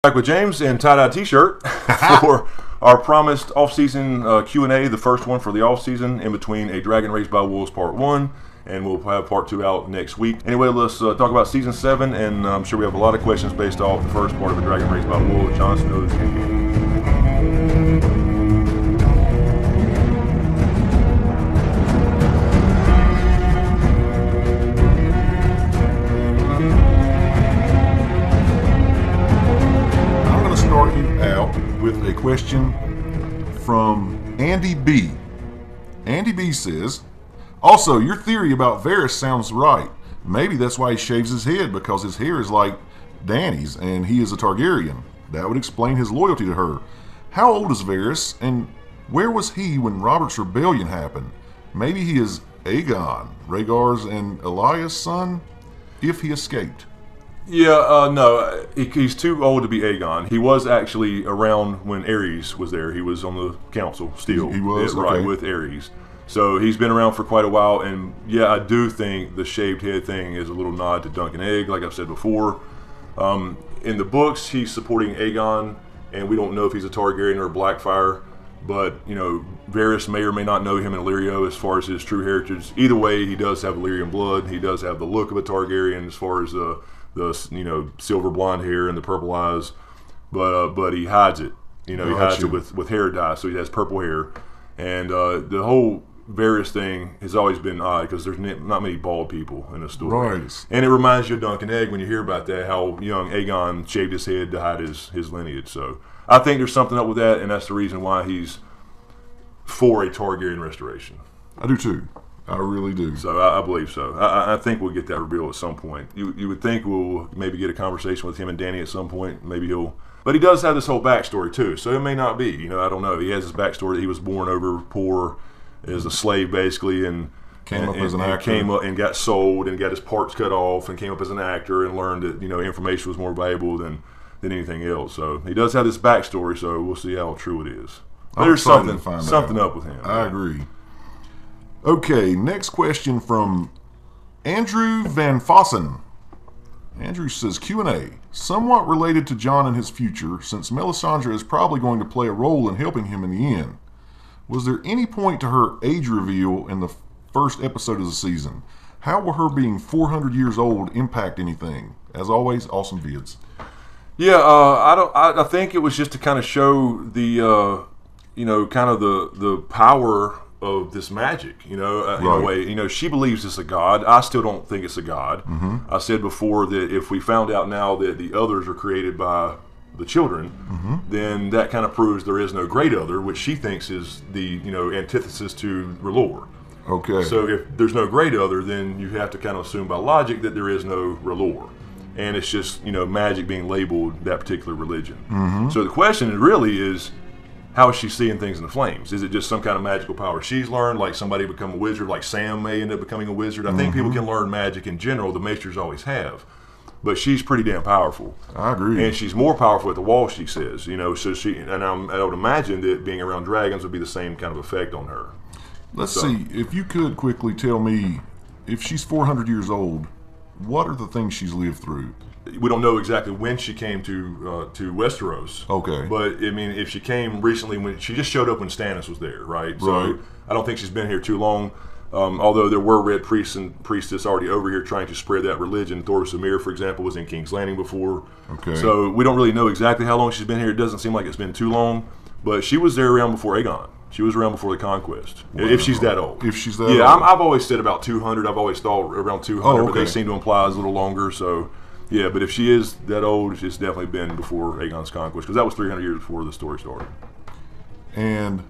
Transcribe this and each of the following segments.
Back with James and tie-dye t-shirt for our promised off-season Q&A, the first one for the off-season in between A Dragon Raised by Wolves Part 1, and we'll have Part 2 out next week. Anyway, let's talk about Season 7, and I'm sure we have a lot of questions based off the first part of A Dragon Raised by Wolves, Jon Snow's campaign. With a question from Andy B. Andy B says, also, your theory about Varys sounds right. Maybe that's why he shaves his head, because his hair is like Dany's and he is a Targaryen. That would explain his loyalty to her. How old is Varys, and where was he when Robert's rebellion happened? Maybe he is Aegon, Rhaegar's and Elias' son, if he escaped. Yeah, no, he's too old to be Aegon. He was actually around when Aerys was there. He was on the council still. He was? Right, okay. with Aerys. So he's been around for quite a while, and yeah, I do think the shaved head thing is a little nod to Dunk and Egg, like I've said before. In the books, he's supporting Aegon, and we don't know if he's a Targaryen or a Blackfire, but, you know, Varys may or may not know him in Illyrio as far as his true heritage. Either way, he does have Illyrian blood. He does have the look of a Targaryen as far as the silver blonde hair and the purple eyes, but he hides it. You know, he hides it with hair dye, so he has purple hair. And the whole Varys thing has always been odd because there's not many bald people in the story. Right. And it reminds you of Dunk and Egg when you hear about that, how young Aegon shaved his head to hide his lineage. So I think there's something up with that, and that's the reason why he's for a Targaryen restoration. I do too. I really do. So I believe so. I think we'll get that reveal at some point. You would think we'll maybe get a conversation with him and Dany at some point. Maybe he'll... But he does have this whole backstory too, so it may not be. You know, I don't know. He has his backstory that he was born over poor as a slave basically, and came up as an actor. Came up and got sold and got his parts cut off and came up as an actor and learned that, you know, information was more valuable than anything else. So he does have this backstory, so we'll see how true it is. There's something up with him. I agree. Okay, next question from Andrew Van Fossen. Andrew says, Q&A, somewhat related to Jon and his future, since Melisandre is probably going to play a role in helping him in the end. Was there any point to her age reveal in the first episode of the season? How will her being 400 years old impact anything? As always, awesome vids. Yeah, I think it was just to kind of show the, kind of the power of this magic, in a way. She believes it's a god. I still don't think it's a god. Mm-hmm. I said before that if we found out now that the others are created by the children, mm-hmm. then that kind of proves there is no great other, which she thinks is the, antithesis to R'hllor. Okay. So if there's no great other, then you have to kind of assume by logic that there is no R'hllor. And it's just, magic being labeled that particular religion. Mm-hmm. So the question really is, how is she seeing things in the flames? Is it just some kind of magical power she's learned, like somebody become a wizard, like Sam may end up becoming a wizard? I think people can learn magic in general, the maesters always have. But she's pretty damn powerful. I agree. And she's more powerful at the wall, she says. So I would imagine that being around dragons would be the same kind of effect on her. Let's see, if you could quickly tell me, if she's 400 years old, what are the things she's lived through? We don't know exactly when she came to Westeros. Okay. But, I mean, if she came recently, when she just showed up when Stannis was there, right? So right. I don't think she's been here too long. Although there were red priests and priestess already over here trying to spread that religion. Thoros Samir, for example, was in King's Landing before. Okay. So we don't really know exactly how long she's been here. It doesn't seem like it's been too long. But she was there around before Aegon. She was around before the conquest. Wow. If she's that old. If she's that old. Yeah, I've always said about 200. I've always thought around 200, but they okay. seem to imply it's a little longer. So, yeah, but if she is that old, it's definitely been before Aegon's conquest, because that was 300 years before the story started. And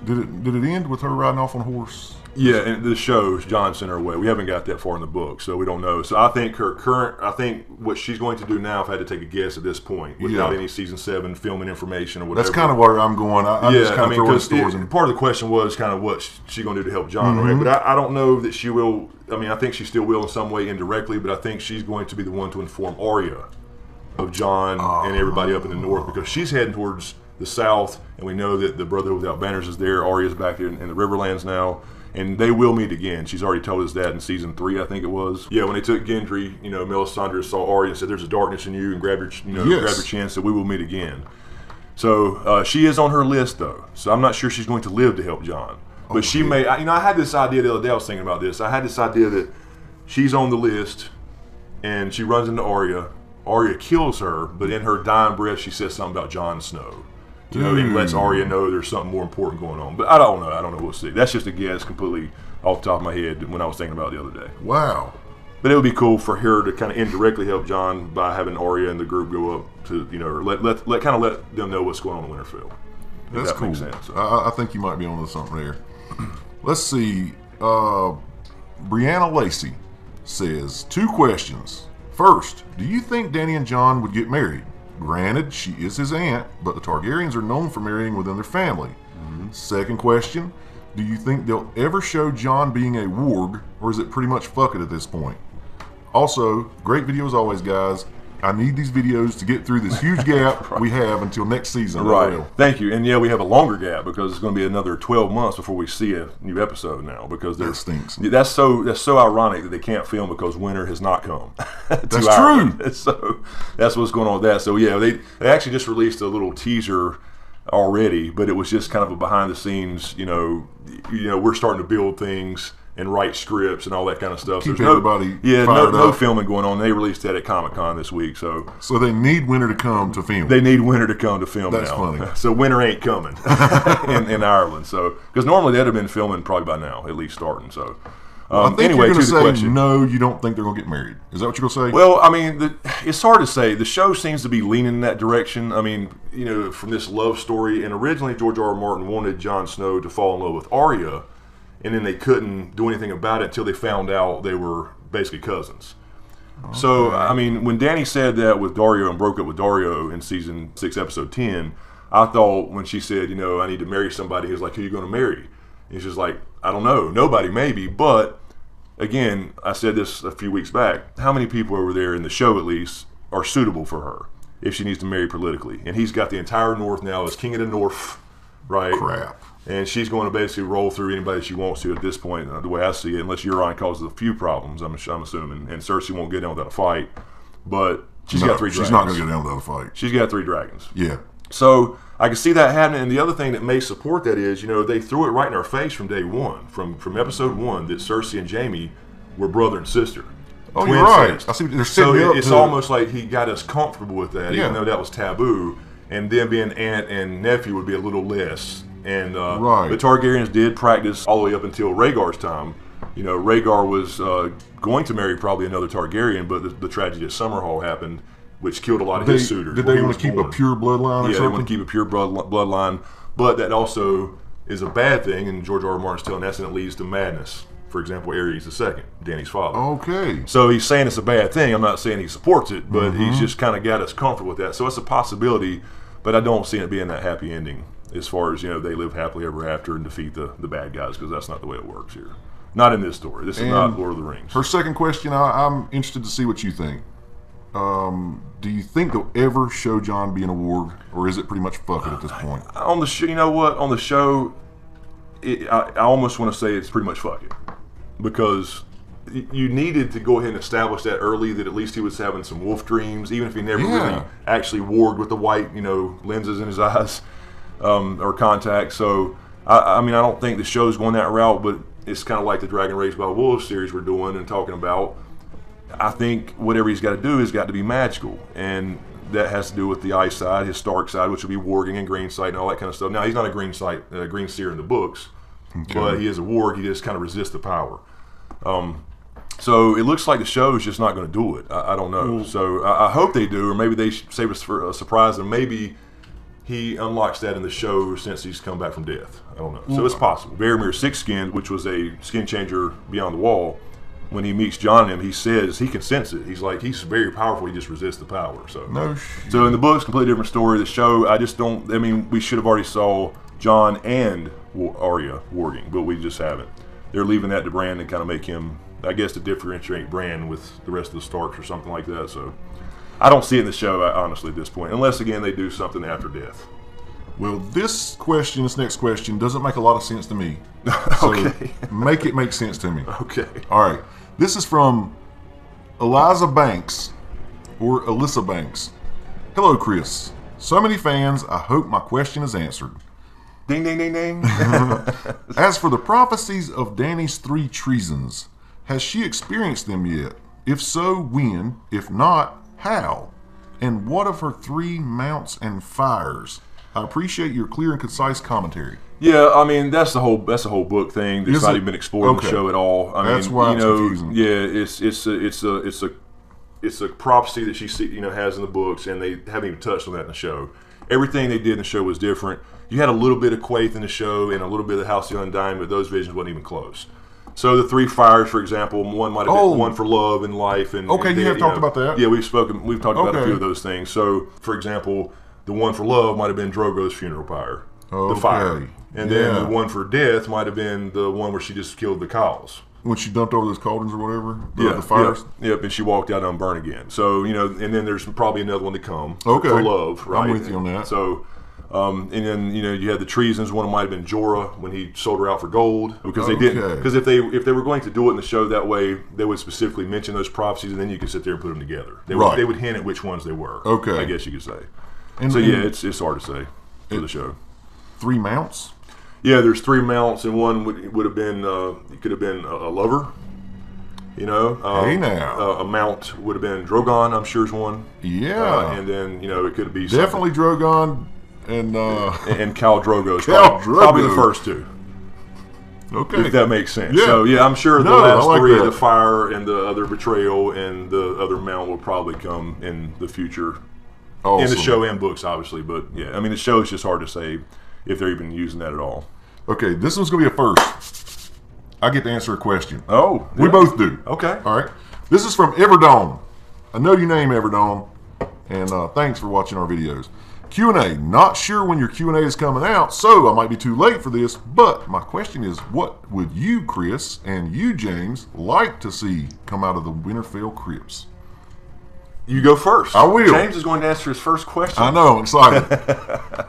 did it end with her riding off on a horse? Yeah, and the show, Jon sent her away. We haven't got that far in the book, so we don't know. So I think what she's going to do now, if I had to take a guess at this point, without any season 7 filming information or whatever. That's kind of where I'm going. I'm just kind of throwing stories in. Part of the question was kind of what she's going to do to help Jon, mm-hmm. right? But I don't know that she will. I mean, I think she still will in some way indirectly, but I think she's going to be the one to inform Arya of Jon and everybody up in the north, because she's heading towards the south, and we know that the Brotherhood Without Banners is there. Arya's back in the Riverlands now. And they will meet again. She's already told us that in season 3, I think it was. Yeah, when they took Gendry, Melisandre saw Arya and said, "There's a darkness in you," and grabbed her, grabbed her chin, so we will meet again. So she is on her list, though. So I'm not sure she's going to live to help Jon. But she may. I had this idea the other day. I was thinking about this. I had this idea that she's on the list, and she runs into Arya. Arya kills her, but in her dying breath, she says something about Jon Snow. And lets Arya know there's something more important going on. But I don't know. I don't know. We'll see. That's just a guess, completely off the top of my head when I was thinking about it the other day. Wow. But it would be cool for her to kind of indirectly help Jon by having Arya and the group go up to, or let them know what's going on in Winterfell. That's that cool. Makes sense, so. I think you might be onto something there. Let's see. Brianna Lacey says 2 questions. First, do you think Dany and Jon would get married? Granted, she is his aunt, but the Targaryens are known for marrying within their family. Second question, do you think they'll ever show Jon being a warg, or is it pretty much fuck it at this point? Also, great video as always, guys. I need these videos to get through this huge gap we have until next season. Right. Thank you. And yeah, we have a longer gap because it's going to be another 12 months before we see a new episode now. Because that stinks. That's so ironic that they can't film because winter has not come. That's true. So that's what's going on with that. So yeah, they actually just released a little teaser already, but it was just kind of a behind the scenes. We're starting to build things and write scripts and all that kind of stuff. Keep everybody fired no up. filming going on. They released that at Comic-Con this week. So they need winter to come to film. They need winter to come to film. That's now. Funny. So winter ain't coming in Ireland. So because normally they'd have been filming probably by now, at least starting. So I think anyway, you're to the question. No, you don't think they're going to get married. Is that what you're going to say? Well, I mean, it's hard to say. The show seems to be leaning in that direction. I mean, from this love story, and originally George R. R. Martin wanted Jon Snow to fall in love with Arya. And then they couldn't do anything about it until they found out they were basically cousins. Okay. So, I mean, when Dany said that with Daario and broke up with Daario in season 6, episode 10, I thought when she said, I need to marry somebody, he was like, who are you going to marry? And he's just like, I don't know, nobody maybe. But, again, I said this a few weeks back, how many people over there in the show at least are suitable for her if she needs to marry politically? And he's got the entire North now as King of the North, right? Crap. And she's going to basically roll through anybody she wants to at this point, the way I see it, unless Euron causes a few problems, I'm assuming. And Cersei won't get down without a fight. But she's got 3 dragons. She's not going to get down without a fight. She's got 3 dragons. Yeah. So I can see that happening. And the other thing that may support that is, they threw it right in our face from day one, from episode 1, that Cersei and Jaime were brother and sister. Oh, you're right. I see. So it's almost like he got us comfortable with that, even though that was taboo. And them being aunt and nephew would be a little less. And the Targaryens did practice all the way up until Rhaegar's time. Rhaegar was going to marry probably another Targaryen, but the tragedy at Summerhall happened, which killed a lot of his suitors. Did they want to keep a pure bloodline? Yeah, they want to keep a pure bloodline, but that also is a bad thing. And George R. R. Martin's telling us, and it leads to madness. For example, Aerys II, Dany's father. Okay. So he's saying it's a bad thing. I'm not saying he supports it, but he's just kind of got us comfortable with that. So it's a possibility, but I don't see it being that happy ending. As far as, they live happily ever after and defeat the bad guys, because that's not the way it works here. Not in this story. This is not Lord of the Rings. Her second question, I'm interested to see what you think. Do you think they'll ever show Jon being a warg, or is it pretty much fuck it at this point? On the show, you know what? On the show, I almost want to say it's pretty much fuck it. Because you needed to go ahead and establish that early, that at least he was having some wolf dreams, even if he never really actually warged with the white, lenses in his eyes. Or contact. So I mean, I don't think the show's going that route, but it's kind of like the Dragon Raised by Wolves series we're doing and talking about. I think whatever he's got to do has got to be magical, and that has to do with the ice side, his Stark side, which will be warging and green sight and all that kind of stuff. Now, he's not a green seer in the books, but he is a warg. He just kind of resists the power. So it looks like the show is just not going to do it. I don't know. So I hope they do, or maybe they save us for a surprise, and maybe he unlocks that in the show since he's come back from death. I don't know. So it's possible. Varamir Sixskin, which was a skin changer beyond the wall, when he meets Jon and him, he says he can sense it. He's like, he's very powerful. He just resists the power. So So in the books, completely different story. The show, I just don't. I mean, we should have already saw Jon and Arya warging, but we just haven't. They're leaving that to Bran and kind of make him, I guess, to differentiate Bran with the rest of the Starks or something like that. So I don't see it in the show, honestly, at this point, unless again they do something after death. Well, this next question, doesn't make a lot of sense to me. So Okay. make it make sense to me. Okay. All right. This is from Eliza Banks, or Alyssa Banks. Hello, Chris. So many fans, I hope my question is answered. Ding, ding, ding, ding. As for the prophecies of Dany's 3 treasons, has she experienced them yet? If so, when? If not, how? And what of her 3 mounts and fires? I appreciate your clear and concise commentary. Yeah, I mean that's the whole book thing. That's not even been explored in the show at all. That's why it's confusing. Yeah, it's a prophecy that she has in the books, and they haven't even touched on that in the show. Everything they did in the show was different. You had a little bit of Quaithe in the show and a little bit of the House of the Undying, but those visions wasn't even close. So the 3 fires, for example, one might have been one for love and life, and you have talked about that. Yeah, we've talked about a few of those things. So, for example, the one for love might have been Drogo's funeral pyre, the fire, and then the one for death might have been the one where she just killed the cows. When she dumped over those cauldrons or whatever, the fires. Yep, and she walked out and burned again. So, and then there's probably another one to come for love, right? I'm with you on that. So, and then you had the treasons. One might have been Jorah when he sold her out for gold, because they didn't. Because if they were going to do it in the show that way, they would specifically mention those prophecies, and then you could sit there and put them together. They would hint at which ones they were. Okay, I guess you could say. And so it's hard to say for the show. 3 mounts. Yeah, there's 3 mounts, and one would have been it could have been a lover. Hey now. A mount would have been Drogon, I'm sure is one. Yeah, and then it could be definitely Drogon and Khal Drogo. Probably the first 2. Okay, if that makes sense. Yeah. So I'm sure the last 3, the fire and the other betrayal and the other mount will probably come in the future. Awesome. In the show and books, obviously, but yeah, I mean the show is just hard to say if they're even using that at all. Okay, this one's gonna be a first. I get to answer a question. Oh, we both do. Okay. All right. This is from Everdome. I know you name Everdome, and thanks for watching our videos. Q&A. Not sure when your Q&A is coming out, so I might be too late for this, but my question is, what would you, Chris, and you, James, like to see come out of the Winterfell crypts? You go first. I will. James is going to answer his first question. I know, I'm excited.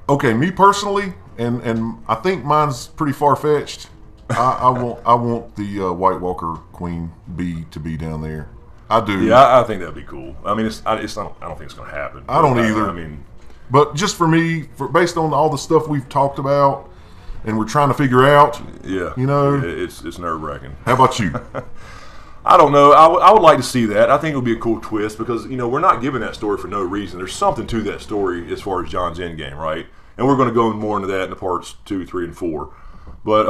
Okay, me personally, and I think mine's pretty far-fetched. I want the White Walker Queen bee to be down there. I do. Yeah, I think that'd be cool. I mean, I don't think it's going to happen. I don't either. I mean, but just for me, based on all the stuff we've talked about, and we're trying to figure out. Yeah. It's nerve-wracking. How about you? I don't know. I would like to see that. I think it would be a cool twist because, we're not giving that story for no reason. There's something to that story as far as Jon's endgame, right? And we're going to go more into that in the parts 2, 3, and 4. But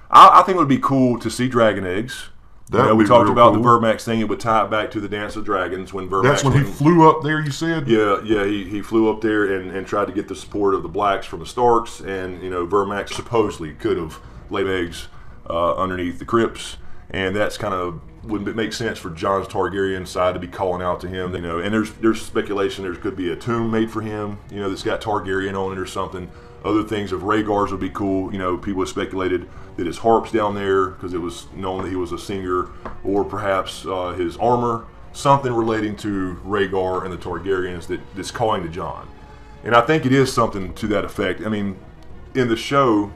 I think it would be cool to see dragon eggs. We talked about the Vermax thing. It would tie it back to the Dance of Dragons when Vermax. That's when he flew up there, you said? Yeah. He flew up there and tried to get the support of the Blacks from the Starks. And, Vermax supposedly could have laid eggs underneath the crypts. And that's kind of would make sense for Jon's Targaryen side to be calling out to him, And there's speculation there could be a tomb made for him, that's got Targaryen on it or something. Other things of Rhaegar's would be cool. People have speculated that his harp's down there because it was known that he was a singer, or perhaps his armor, something relating to Rhaegar and the Targaryens that's calling to Jon. And I think it is something to that effect. I mean, in the show,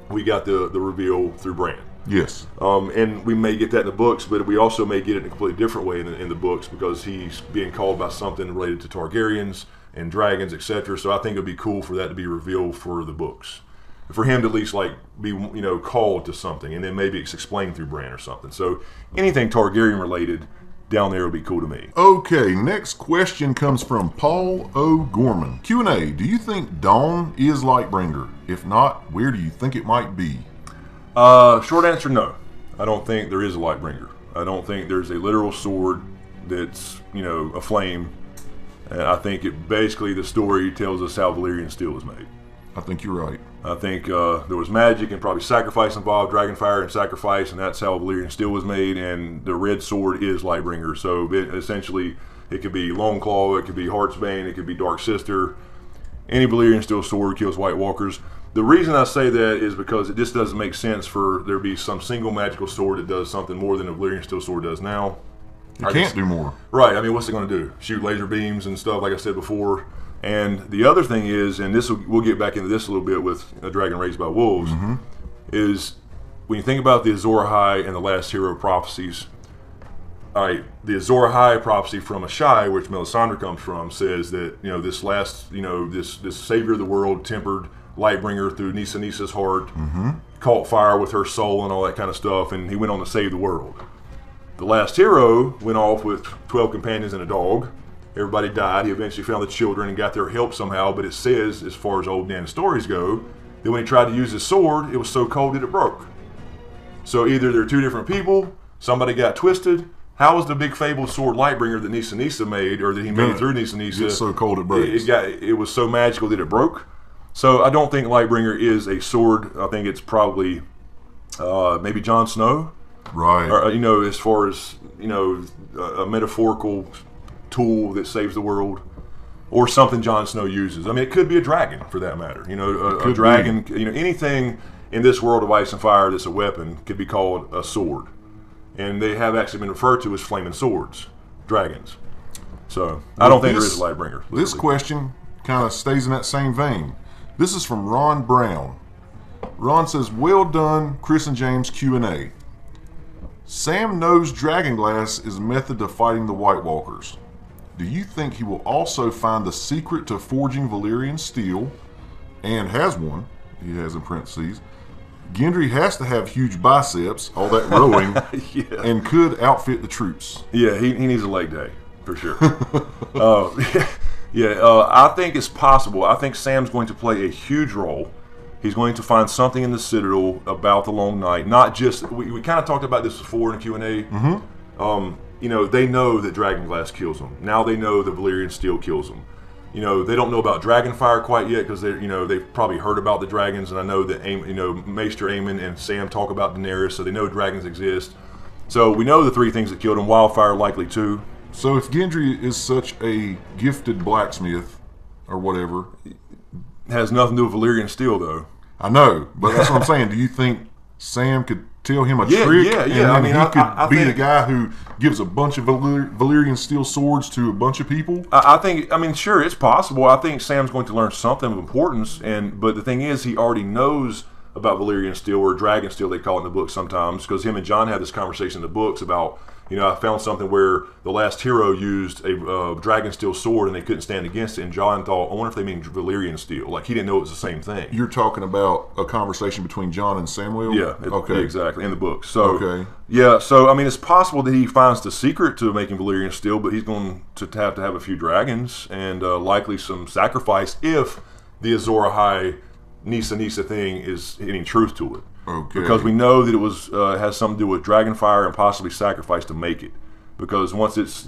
we got the reveal through Bran. Yes. And we may get that in the books, but we also may get it in a completely different way in the books because he's being called by something related to Targaryens and dragons, etc. So I think it'd be cool for that to be revealed for the books, for him to at least be called to something, and then maybe it's explained through Bran or something. So anything Targaryen related down there would be cool to me. Okay, next question comes from Paul O. Gorman. Q&A. Do you think Dawn is Lightbringer? If not, where do you think it might be? Short answer, no. I don't think there is a Lightbringer. I don't think there's a literal sword that's, a flame. And I think basically the story tells us how Valyrian steel was made. I think you're right. I think there was magic and probably sacrifice involved, dragonfire and sacrifice, and that's how Valyrian steel was made, and the red sword is Lightbringer. So essentially, it could be Longclaw, it could be Heartsbane, it could be Dark Sister. Any Valyrian steel sword kills White Walkers. The reason I say that is because it just doesn't make sense for there to be some single magical sword that does something more than a Valyrian steel sword does now. It can't do more. Right. I mean, what's it going to do? Shoot laser beams and stuff, like I said before. And the other thing is, and we'll get back into this a little bit with A Dragon Raised by Wolves, is when you think about the Azor Ahai and the Last Hero prophecies. All right, the Azor Ahai prophecy from Ashai, which Melisandre comes from, says that this last, this savior of the world, tempered Lightbringer through Nisa's heart, caught fire with her soul and all that kind of stuff, and he went on to save the world. The Last Hero went off with 12 companions and a dog. Everybody died. He eventually found the children and got their help somehow, but it says, as far as old Dan stories go, that when he tried to use his sword, it was so cold that it broke. So either they're two different people, somebody got twisted. How was the big fabled sword Lightbringer that Nisa made, or that he made through Nisa? It's so cold it breaks. It was so magical that it broke. So I don't think Lightbringer is a sword. I think it's probably maybe Jon Snow. Right. Or, as far as, a metaphorical tool that saves the world, or something Jon Snow uses. I mean, it could be a dragon, for that matter. A dragon. Anything in this world of ice and fire that's a weapon could be called a sword, and they have actually been referred to as flaming swords, dragons. So I don't think there is a Lightbringer. This question kind of stays in that same vein. This is from Ron Brown. Ron says, "Well done, Chris and James Q&A. Sam knows Dragonglass is a method to fighting the White Walkers. Do you think he will also find the secret to forging Valyrian steel, and has one?" He has in parentheses. "Gendry has to have huge biceps, all that rowing, and could outfit the troops." Yeah, he needs a leg day, for sure. I think it's possible. I think Sam's going to play a huge role. He's going to find something in the Citadel about the Long Night. Not just, we kind of talked about this before in the Q&A. They know that Dragonglass kills them. Now they know that Valyrian steel kills them. They don't know about Dragonfire quite yet because they've probably heard about the dragons, and I know that Maester Aemon and Sam talk about Daenerys, so they know dragons exist. So we know the three things that killed him. Wildfire likely too. So if Gendry is such a gifted blacksmith or whatever, has nothing to do with Valyrian steel, though. I know, but that's what I'm saying. Do you think Sam could tell him a trick? Yeah. And he could be the guy who gives a bunch of Valyrian steel swords to a bunch of people? I think, sure, it's possible. I think Sam's going to learn something of importance, but the thing is, he already knows about Valyrian steel, or dragon steel, they call it in the book sometimes, because him and John had this conversation in the books about, I found something where the Last Hero used a dragon steel sword and they couldn't stand against it, and John thought, I wonder if they mean Valyrian steel. Like, he didn't know it was the same thing. You're talking about a conversation between John and Samuel? Yeah, okay. Exactly, in the books. So, yeah, so, it's possible that he finds the secret to making Valyrian steel, but he's going to have a few dragons and likely some sacrifice if the Azor Ahai Nisa thing is any truth to it. Okay. Because we know that it was has something to do with Dragonfire and possibly sacrifice to make it. Because once it's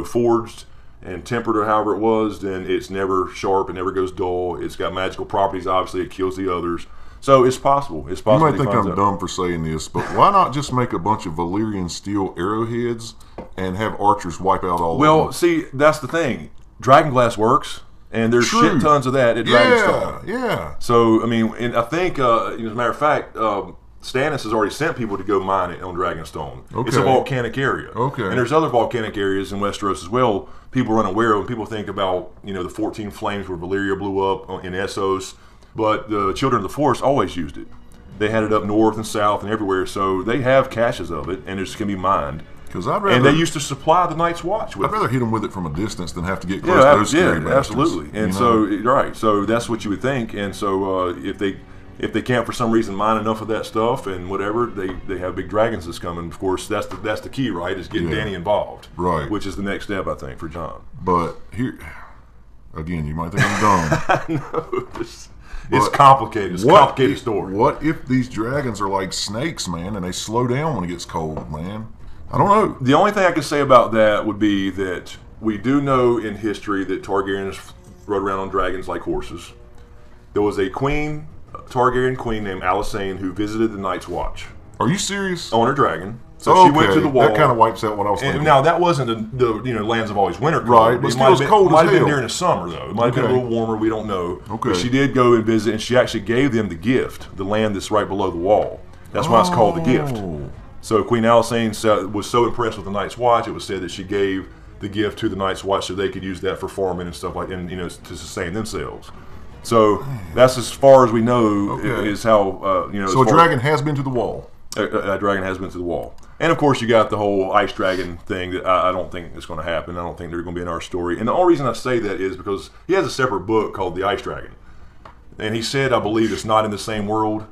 forged and tempered or however it was, then it's never sharp, it never goes dull. It's got magical properties. Obviously, it kills the others. So it's possible. It's possible. You might think I'm dumb for saying this, but why not just make a bunch of Valyrian steel arrowheads and have archers wipe out all of them? Well, see, that's the thing. Dragonglass works. And there's shit tons of that at Dragonstone. Yeah. So, and I think, as a matter of fact, Stannis has already sent people to go mine it on Dragonstone. Okay. It's a volcanic area. Okay. And there's other volcanic areas in Westeros as well. People are unaware of them. People think about, the 14 flames where Valyria blew up in Essos. But the Children of the Forest always used it. They had it up north and south and everywhere. So they have caches of it, and it can be mined. And they used to supply the Night's Watch with it. I'd rather hit them with it from a distance than have to get close to those scary bastards. Absolutely. And so that's what you would think. And so if they can't for some reason mine enough of that stuff and whatever, they have big dragons that's coming. Of course, that's the key, right? Is getting Dany involved, right? Which is the next step, I think, for John. But here, again, you might think I'm dumb. I know. It's complicated. It's a complicated story. What if these dragons are like snakes, man, and they slow down when it gets cold, man? I don't know. The only thing I can say about that would be that we do know in history that Targaryens rode around on dragons like horses. There was a Targaryen queen named Alysanne who visited the Night's Watch. Are you serious? On her dragon. So she went to the wall. That kind of wipes out what I was thinking. Now, that wasn't the Lands of Always Winter cold. Right, but still it was cold as hell. It might have been during the summer, though. It might have been a little warmer. We don't know. Okay. But she did go and visit, and she actually gave them the gift, the land that's right below the wall. That's why it's called the gift. So Queen Alysanne was so impressed with the Night's Watch, it was said that she gave the gift to the Night's Watch so they could use that for farming and stuff like, and you know, to sustain themselves. So that's as far as we know is how you know. So a dragon has been to the wall. A dragon has been to the wall, and of course you got the whole ice dragon thing that I don't think is going to happen. I don't think they're going to be in our story. And the only reason I say that is because he has a separate book called The Ice Dragon, and he said, I believe it's not in the same world,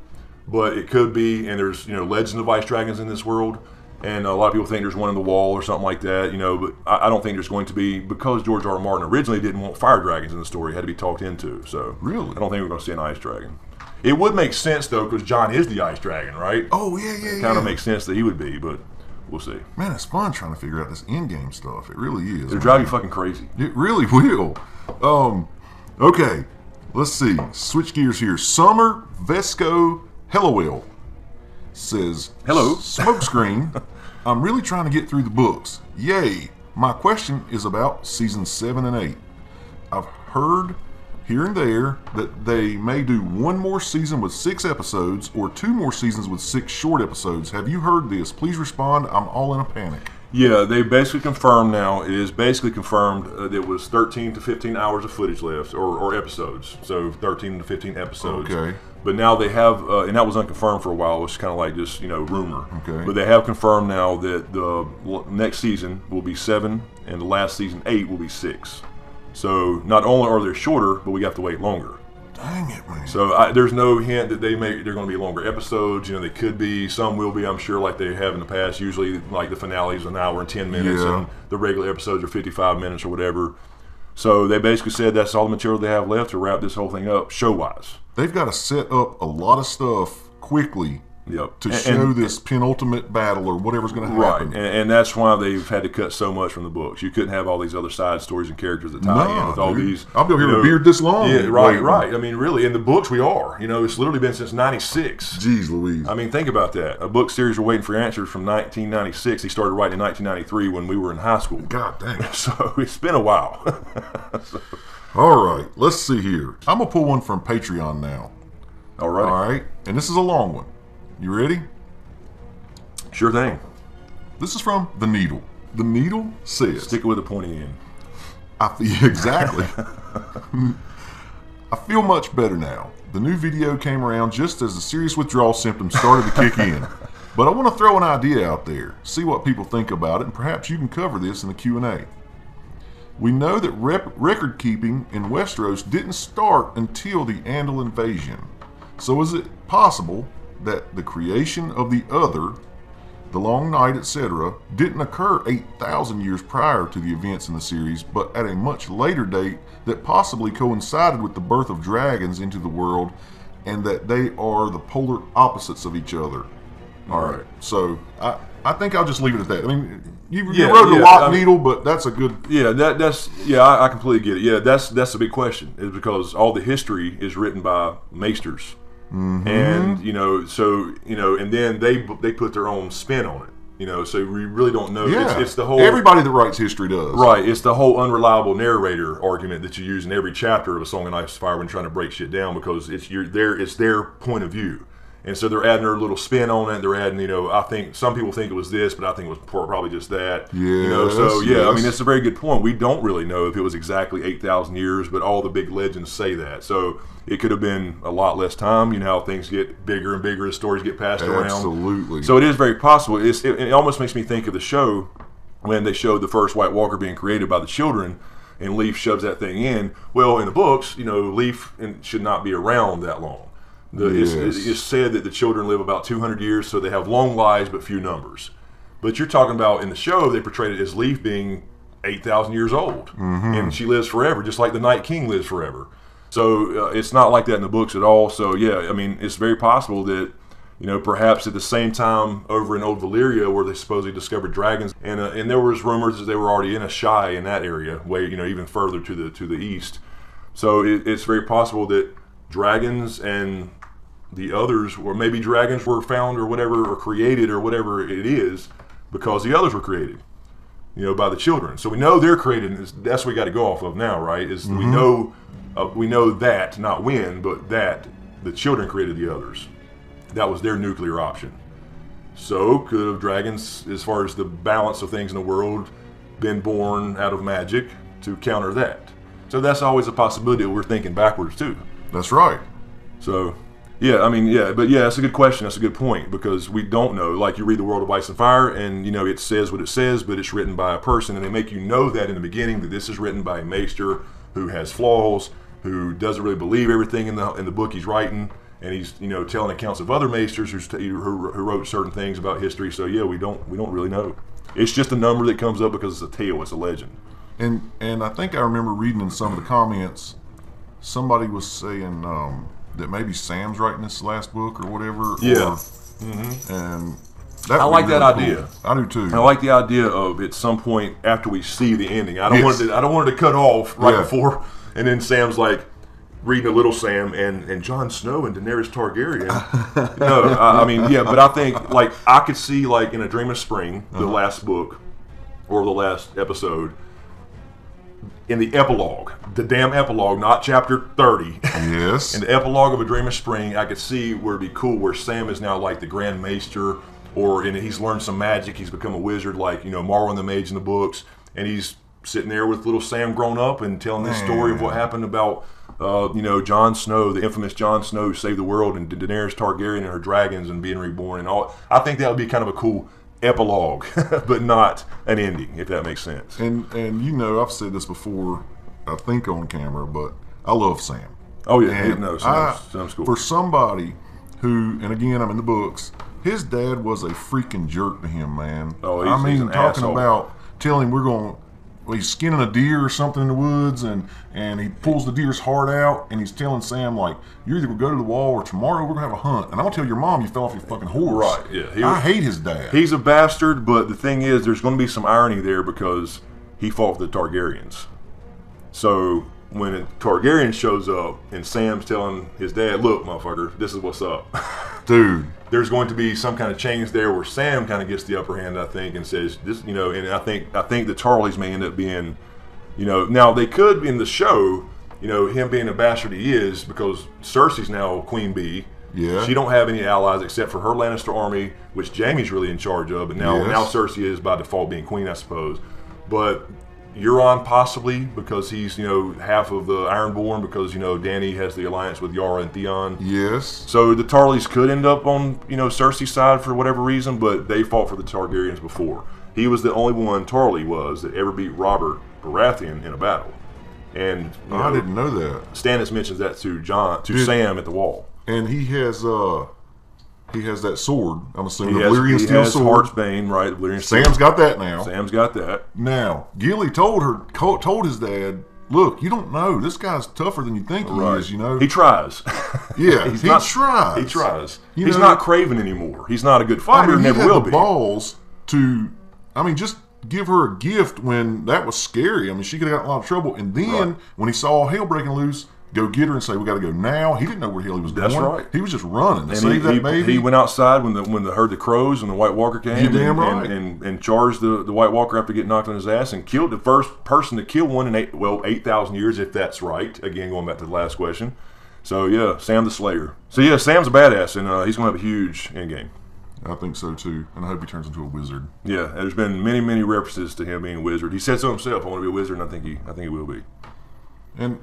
but it could be. And there's, you know, legends of ice dragons in this world. And a lot of people think there's one in the wall or something like that, you know, but I don't think there's going to be, because George R. R. Martin originally didn't want fire dragons in the story. It had to be talked into, so really, I don't think we're going to see an ice dragon. It would make sense, though, because John is the ice dragon, right? Oh, yeah. It kind of makes sense that he would be, but we'll see. Man, it's fun trying to figure out this in-game stuff. It really is. It'll drive you fucking crazy. It really will. Okay, let's see. Switch gears here. Summer Vesco Hellowell says, hello, smokescreen. I'm really trying to get through the books. Yay. My question is about seasons 7 and 8. I've heard here and there that they may do one more season with 6 episodes or 2 more seasons with 6 short episodes. Have you heard this? Please respond. I'm all in a panic. Yeah, they basically confirmed now. It is basically confirmed that it was 13 to 15 hours of footage left, or episodes. So 13 to 15 episodes. Okay. But now they have, and that was unconfirmed for a while. It was kind of like just, you know, rumor. Okay. But they have confirmed now that the next season will be 7, and the last season 8 will be 6. So not only are they shorter, but we have to wait longer. Dang it, man. So there's no hint that they're going to be longer episodes. You know, they could be. Some will be, I'm sure, like they have in the past. Usually, like the finale is an hour and 10 minutes, and the regular episodes are 55 minutes or whatever. So they basically said that's all the material they have left to wrap this whole thing up show-wise. They've got to set up a lot of stuff quickly to show this penultimate battle or whatever's going to happen. Right, and that's why they've had to cut so much from the books. You couldn't have all these other side stories and characters that tie in with all these. I'll be here with a beard this long. Yeah, right. I mean, really, in the books we are. You know, it's literally been since 96. Jeez Louise. I mean, think about that. A book series we're waiting for answers from 1996. He started writing in 1993 when we were in high school. God dang it. So it's been a while. All right, let's see here. I'm going to pull one from Patreon now. All right. All right, and this is a long one. You ready? Sure thing. This is from The Needle. The Needle says... Stick it with a pointy end. Exactly. I feel much better now. The new video came around just as the serious withdrawal symptoms started to kick in. But I want to throw an idea out there, see what people think about it, and perhaps you can cover this in the Q&A. We know that record keeping in Westeros didn't start until the Andal invasion. So is it possible that the creation of the Other, the Long Night, etc., didn't occur 8,000 years prior to the events in the series, but at a much later date that possibly coincided with the birth of dragons into the world, and that they are the polar opposites of each other? All right. So I think I'll just leave it at that. I mean, you wrote a lot, Needle, but that's a good... Yeah, I completely get it. Yeah, that's a big question, is because all the history is written by maesters. Mm-hmm. And and then they put their own spin on it. You know, so we really don't know. Yeah. It's the whole... Everybody that writes history does. Right. It's the whole unreliable narrator argument that you use in every chapter of A Song of Ice and Fire when trying to break shit down, because it's their point of view. And so they're adding their little spin on it. They're adding, I think some people think it was this, but I think it was probably just that. Yes, I mean, it's a very good point. We don't really know if it was exactly 8,000 years, but all the big legends say that. So it could have been a lot less time. You know how things get bigger and bigger as stories get passed around. Absolutely. So it is very possible. It almost makes me think of the show when they showed the first White Walker being created by the children, and Leaf shoves that thing in. Well, in the books, Leaf should not be around that long. It's said that the children live about 200 years, so they have long lives but few numbers. But you're talking about, in the show, they portrayed it as Leaf being 8,000 years old. Mm-hmm. And she lives forever, just like the Night King lives forever. So it's not like that in the books at all. So yeah, I mean, it's very possible that, perhaps at the same time over in Old Valyria, where they supposedly discovered dragons, and there was rumors that they were already in a Shai in that area, way even further to the east. So it's very possible that dragons and the others, or maybe dragons were found or whatever, or created or whatever it is, because the others were created, by the children. So we know they're created. That's what we got to go off of now, right? Mm-hmm. We know that, not when, but that the children created the others. That was their nuclear option. So could have dragons, as far as the balance of things in the world, been born out of magic to counter that? So that's always a possibility that we're thinking backwards too. That's right. So, yeah, I mean, yeah, but yeah, that's a good question. That's a good point, because we don't know. Like, you read The World of Ice and Fire, and, you know, it says what it says, but it's written by a person, and they make you know that in the beginning, that this is written by a maester who has flaws, who doesn't really believe everything in the book he's writing, and he's, you know, telling accounts of other maesters who wrote certain things about history. So yeah, we don't really know. It's just a number that comes up because it's a tale, it's a legend. And I think I remember reading in some of the comments, somebody was saying that maybe Sam's writing this last book or whatever. Yeah. And that I like that idea. Cool. I do too. I like the idea of at some point after we see the ending. I don't want it to cut off right before, and then Sam's like reading a little Sam and Jon Snow and Daenerys Targaryen. No, I mean, yeah, but I think, like, I could see, like, in A Dream of Spring, the last book or the last episode, in the epilogue, the damn epilogue, not chapter 30. Yes. In the epilogue of A Dream of Spring, I could see where it'd be cool, where Sam is now like the Grand Maester, and he's learned some magic. He's become a wizard, like, you know, Marwyn the Mage in the books, and he's sitting there with little Sam grown up and telling this story of what happened about, you know, Jon Snow, the infamous Jon Snow who saved the world, and Daenerys Targaryen and her dragons and being reborn and all. I think that would be kind of a cool epilogue, but not an ending, if that makes sense. And you know, I've said this before, I think on camera, but I love Sam. Oh yeah, Sam's cool. For somebody who, and again, I'm in the books, his dad was a freaking jerk to him, man. Oh, he's an talking asshole. about telling him he's skinning a deer or something in the woods, and he pulls the deer's heart out, and he's telling Sam, like, you're either going to go to the wall or tomorrow we're going to have a hunt, and I'm going to tell your mom you fell off your fucking horse. Right, yeah. I hate his dad. He's a bastard, but the thing is, there's going to be some irony there because he fought for the Targaryens. So when a Targaryen shows up and Sam's telling his dad, look, motherfucker, this is what's up. Dude. There's going to be some kind of change there where Sam kind of gets the upper hand, I think, and says this, you know, and I think the Tarleys may end up being, you know, now they could in the show, you know, him being a bastard he is, because Cersei's now Queen Bee. Yeah. She don't have any allies except for her Lannister army, which Jaime's really in charge of, and now Cersei is by default being queen, I suppose. But Euron possibly, because he's, you know, half of the Ironborn, because, you know, Dany has the alliance with Yara and Theon. Yes. So the Tarleys could end up on, you know, Cersei's side for whatever reason, but they fought for the Targaryens before. He was the only one, Tarley was, that ever beat Robert Baratheon in a battle. And I didn't know that. Stannis mentions that to Sam at the wall. And he has that sword. I'm assuming the Valyrian steel sword. Heart's Bane, right? Valyrian steel. Sam's got that now. Sam's got that. Now, Gilly told his dad, look, you don't know. This guy's tougher than you think he is, you know. He tries. Yeah, he tries. He tries. He's not Craven anymore. He's not a good fighter. Never will be. Balls to, just give her a gift when that was scary. I mean, she could have gotten in a lot of trouble. And then when he saw hell breaking loose, go get her and say, we got to go now. He didn't know where the hell he was going. That's right. He was just running to and save that baby. He went outside when they heard the crows and the White Walker came. And charged the White Walker after getting knocked on his ass and killed the first person to kill one in 8,000 years, if that's right. Again, going back to the last question. So, yeah, Sam the Slayer. So, yeah, Sam's a badass, and he's going to have a huge endgame. I think so, too. And I hope he turns into a wizard. Yeah, there's been many, many references to him being a wizard. He said so himself, I want to be a wizard, and I think he will be. And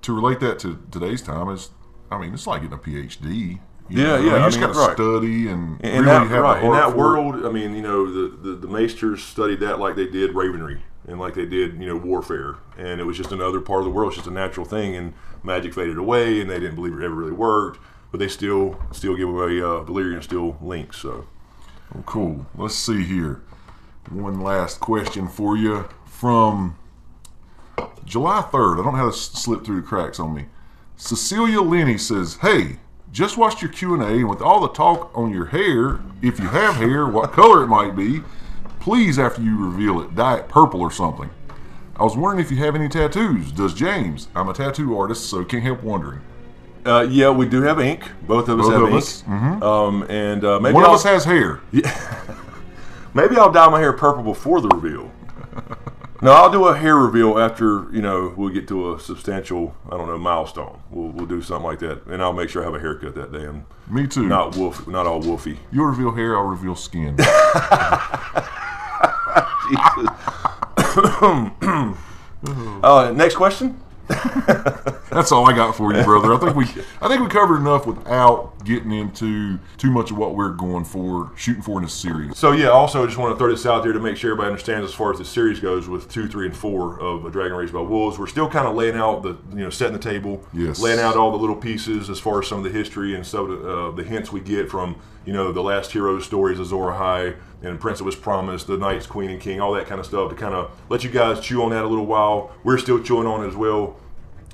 to relate that to today's time is, it's like getting a PhD. You just got to study and really have a heart in that for world. The maesters studied that like they did ravenry and like they did, warfare. And it was just another part of the world. It's just a natural thing. And magic faded away, and they didn't believe it ever really worked. But they still give away Valyrian steel links. So, cool. Let's see here. One last question for you from July 3rd. I don't know how to slip through the cracks on me. Cecilia Lenny says, hey, just watched your Q&A, and with all the talk on your hair, if you have hair, what color it might be, please, after you reveal it, dye it purple or something. I was wondering if you have any tattoos. Does James? I'm a tattoo artist, so can't help wondering. Yeah, we do have ink. Both of us have ink. Mm-hmm. Maybe one of us has hair. Yeah. Maybe I'll dye my hair purple before the reveal. No, I'll do a hair reveal after, you know, we'll get to a substantial, I don't know, milestone. We'll do something like that, and I'll make sure I have a haircut that day. And Me too. not all wolfy. You'll reveal hair, I'll reveal skin. Next question. That's all I got for you, brother. I think we covered enough without getting into too much of what we're shooting for in this series. So yeah, also I just want to throw this out there to make sure everybody understands as far as the series goes with 2, 3, and 4 of A Dragon Raised by Wolves. We're still kind of laying out setting the table, yes, laying out all the little pieces as far as some of the history and some of the hints we get from the last hero stories, Azor Ahai and Prince that was Promised, the Knights, Queen, and King, all that kind of stuff to kind of let you guys chew on that a little while. We're still chewing on it as well,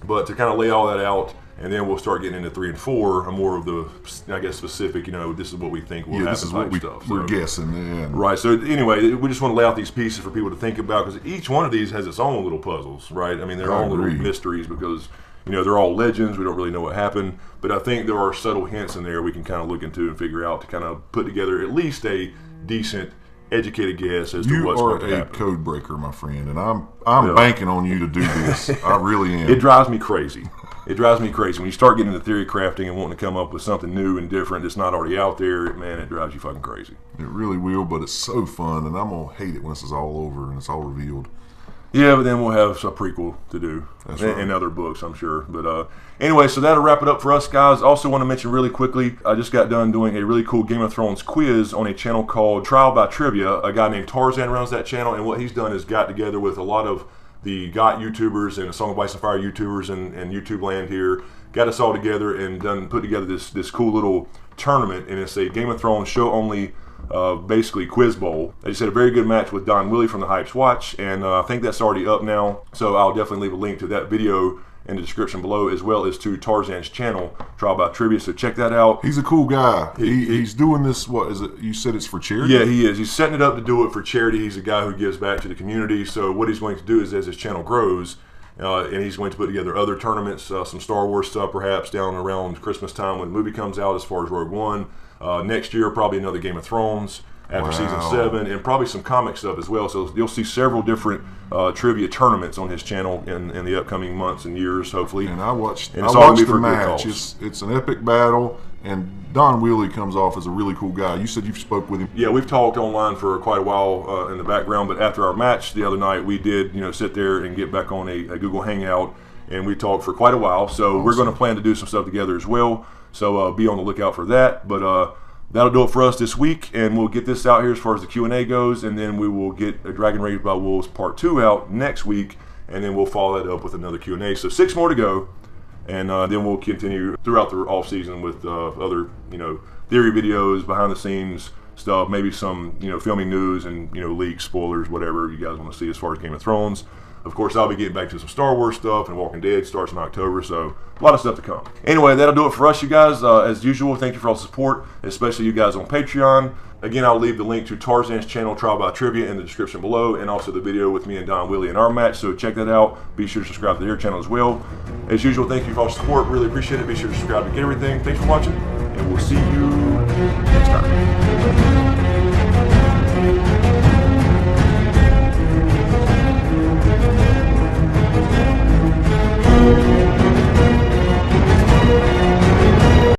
but to kind of lay all that out, and then we'll start getting into 3 and 4, more of the, I guess, specific, this is what we think will happen. This is what we're guessing. Yeah. Right, so anyway, we just want to lay out these pieces for people to think about, because each one of these has its own little puzzles, right? I mean, their own little mysteries, because they're all legends. We don't really know what happened, but I think there are subtle hints in there we can kind of look into and figure out to kind of put together at least a decent, educated guess as to what's going to happen. You are a code breaker, my friend, and I'm banking on you to do this. I really am. It drives me crazy. It drives me crazy when you start getting into theory crafting and wanting to come up with something new and different that's not already out there. Man, it drives you fucking crazy. It really will, but it's so fun, and I'm gonna hate it when this is all over and it's all revealed. Yeah, but then we'll have a prequel to do. That's right. And other books, I'm sure. But anyway, so that'll wrap it up for us, guys. Also want to mention really quickly, I just got done doing a really cool Game of Thrones quiz on a channel called Trial by Trivia. A guy named Tarzan runs that channel, and what he's done is got together with a lot of the GOT YouTubers and Song of Ice and Fire YouTubers and YouTube land here, got us all together and put together this cool little tournament, and it's a Game of Thrones show only basically quiz bowl. I just had a very good match with Don Willie from the Hypes Watch, and I think that's already up now, so I'll definitely leave a link to that video in the description below, as well as to Tarzan's channel, Trial by Trivia, so check that out. He's a cool guy. He's doing this, what is it, you said it's for charity? Yeah, he is. He's setting it up to do it for charity. He's a guy who gives back to the community, so what he's going to do is, as his channel grows, and he's going to put together other tournaments, some Star Wars stuff perhaps down around Christmas time when the movie comes out, as far as Rogue One. Next year, probably another Game of Thrones after season 7, and probably some comic stuff as well. So you'll see several different trivia tournaments on his channel in the upcoming months and years, hopefully. And I watched the match. It's an epic battle, and Don Wheely comes off as a really cool guy. You said you've spoke with him. Yeah, we've talked online for quite a while in the background, but after our match the other night, we did sit there and get back on a Google Hangout, and we talked for quite a while. So awesome. We're going to plan to do some stuff together as well. So be on the lookout for that. But that'll do it for us this week, and we'll get this out here as far as the Q&A goes, and then we will get A Dragon Raised by Wolves Part 2 out next week, and then we'll follow that up with another Q&A. So 6 more to go, and then we'll continue throughout the off season with other theory videos, behind the scenes stuff, maybe some filming news and leaks, spoilers, whatever you guys want to see as far as Game of Thrones. Of course, I'll be getting back to some Star Wars stuff, and Walking Dead starts in October, so a lot of stuff to come. Anyway, that'll do it for us, you guys. As usual, thank you for all the support, especially you guys on Patreon. Again, I'll leave the link to Tarzan's channel, Trial by Trivia, in the description below, and also the video with me and Don Willie in our match, so check that out. Be sure to subscribe to their channel as well. As usual, thank you for all the support. Really appreciate it. Be sure to subscribe to get everything. Thanks for watching, and we'll see you next time.